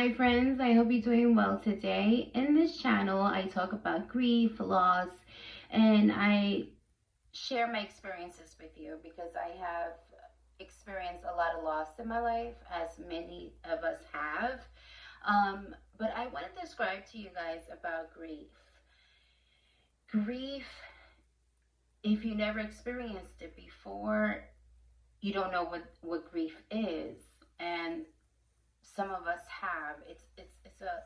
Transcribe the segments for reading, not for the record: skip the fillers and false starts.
Hi friends, I hope you're doing well today. In this channel, I talk about grief, loss, and I share my experiences with you because I have experienced a lot of loss in my life, as many of us have. But I want to describe to you guys about grief. Grief, if you never experienced it before, you don't know what grief is. And some of us have. It's a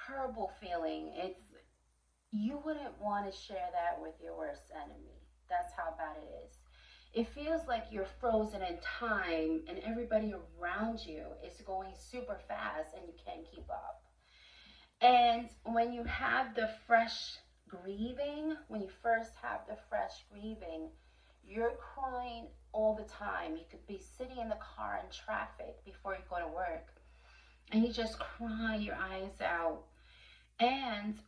horrible feeling. It's you wouldn't want to share that with your worst enemy. That's how bad it is. It feels like you're frozen in time and everybody around you is going super fast and you can't keep up. And when you have the fresh grieving, when you first have the fresh grieving, you're crying all the time. You could be sitting in the car in traffic before you go to work and you just cry your eyes out. And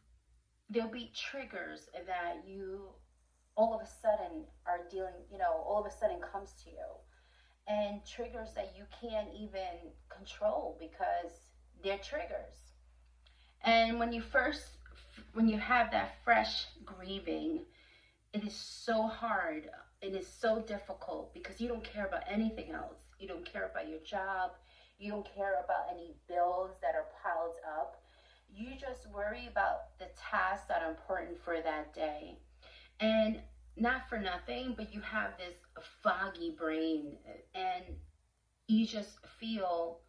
there'll be triggers that you all of a sudden are dealing, all of a sudden comes to you. And triggers that you can't even control because they're triggers. And when you have that fresh grieving, it is so hard. It is so difficult because you don't care about anything else. You don't care about your job. You don't care about any bills that are piled up. You just worry about the tasks that are important for that day. And not for nothing, but you have this foggy brain and you just feel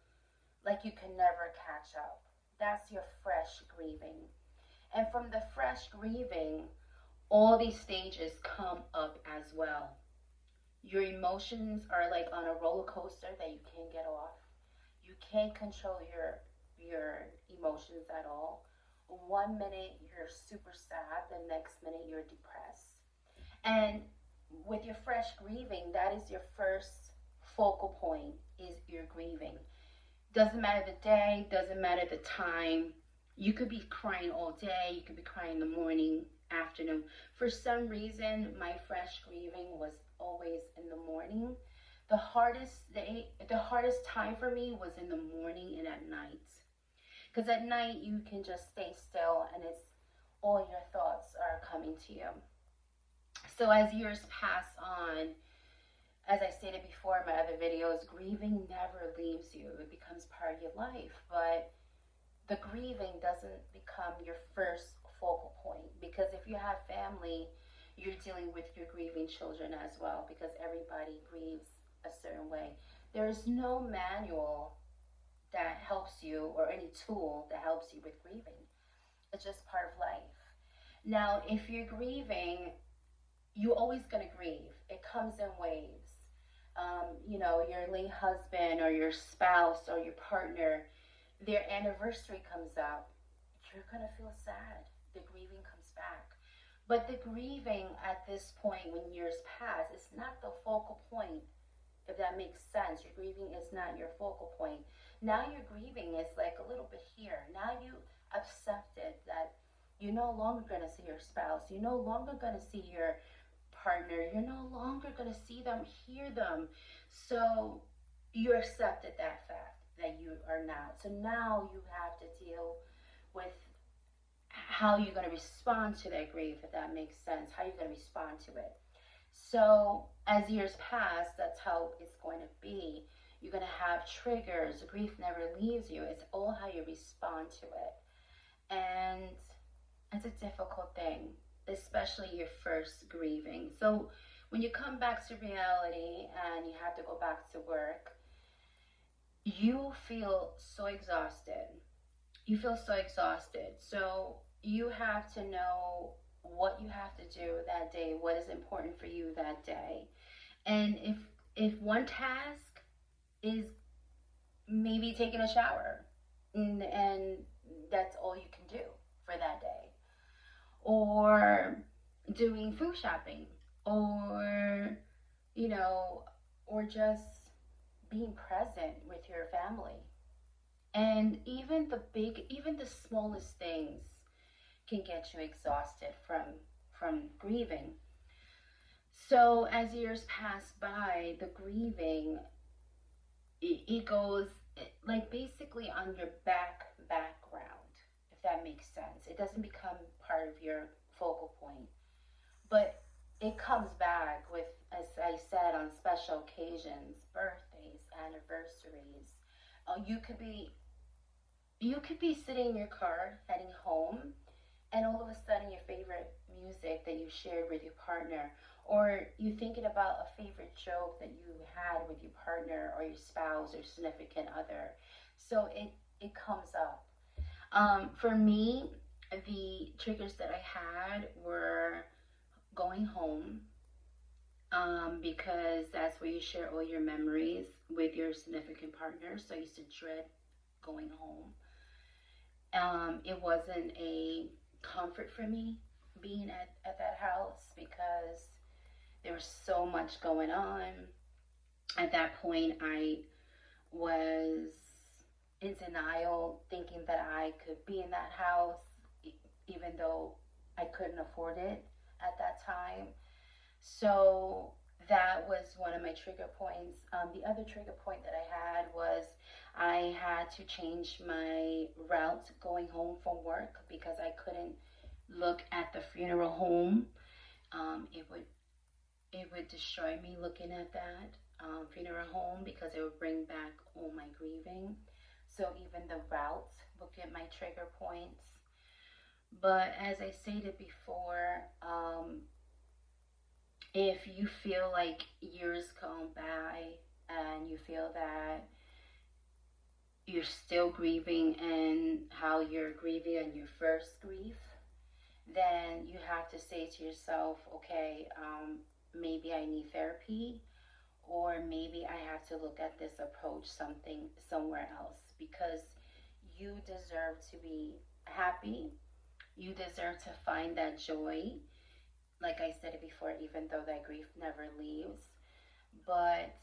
like you can never catch up. That's your fresh grieving. And from the fresh grieving, all these stages come up as well. Your emotions are like on a roller coaster that you can't get off. You can't control your emotions at all. One minute you're super sad, the next minute you're depressed. And with your fresh grieving, that is your first focal point, is your grieving. Doesn't matter the day, doesn't matter the time. You could be crying all day, you could be crying in the morning, afternoon. For some reason, my fresh grieving was always in the morning. The hardest time for me was in the morning and at night. Because at night you can just stay still and it's all your thoughts are coming to you. So as years pass on, as I stated before in my other videos, grieving never leaves you. It becomes part of your life. But the grieving doesn't become your first focal point, because if you have family, you're dealing with your grieving children as well, because everybody grieves a certain way. There is no manual that helps you or any tool that helps you with grieving. It's just part of life. Now, if you're grieving, you're always going to grieve. It comes in waves. Your late husband or your spouse or your partner, their anniversary comes up. You're going to feel sad. The grieving comes back. But the grieving at this point, when years pass, is not the focal point, if that makes sense. Your grieving is not your focal point. Now your grieving is like a little bit here. Now you accepted that you're no longer going to see your spouse. You're no longer going to see your partner. You're no longer going to see them, hear them. So you accepted that fact that you are not. So now you have to deal with how you're going to respond to that grief, if that makes sense, how you're going to respond to it. So as years pass, that's how it's going to be. You're going to have triggers. Grief never leaves you. It's all how you respond to it. And it's a difficult thing, especially your first grieving. So when you come back to reality and you have to go back to work, you feel so exhausted. You feel so exhausted. So you have to know what you have to do that day, what is important for you that day. And if one task is maybe taking a shower, and that's all you can do for that day, or doing food shopping, or or just being present with your family. And even the smallest things can get you exhausted from grieving. So as years pass by, the grieving, it goes like basically on your back if that makes sense. It doesn't become part of your focal point, but it comes back with, as I said, on special occasions, birthdays, anniversaries. You could be sitting in your car heading home, and all of a sudden your favorite music that you shared with your partner, or you thinking about a favorite joke that you had with your partner or your spouse or significant other. So it comes up. For me, the triggers that I had were going home, because that's where you share all your memories with your significant partner. So I used to dread going home. It wasn't a comfort for me being at that house because there was so much going on. At that point, I was in denial, thinking that I could be in that house, even though I couldn't afford it at that time. So that was one of my trigger points. The other trigger point that I had was I had to change my route going home from work because I couldn't look at the funeral home. It would destroy me looking at that funeral home because it would bring back all my grieving. So even the route would get my trigger points. But as I stated before, if you feel like years gone by and you feel that you're still grieving and how you're grieving on your first grief, then you have to say to yourself, okay, maybe I need therapy, or maybe I have to look at this approach something somewhere else, because you deserve to be happy. You deserve to find that joy. Like I said it before, even though that grief never leaves. But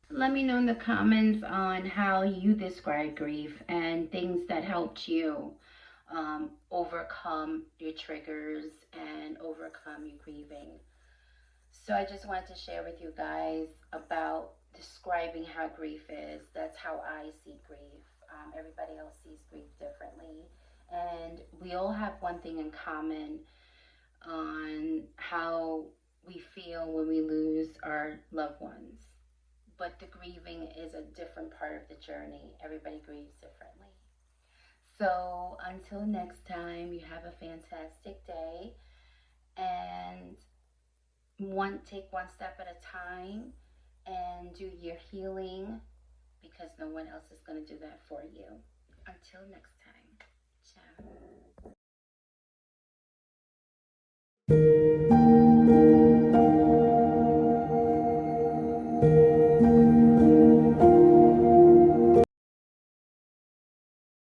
let me know in the comments on how you describe grief and things that helped you overcome your triggers and overcome your grieving. So I just wanted to share with you guys about describing how grief is. That's how I see grief. Everybody else sees grief differently. And we all have one thing in common on how we feel when we lose our loved ones. But the grieving is a different part of the journey. Everybody grieves differently. So until next time, you have a fantastic day, and take one step at a time and do your healing, because no one else is going to do that for you. Until next time. Ciao.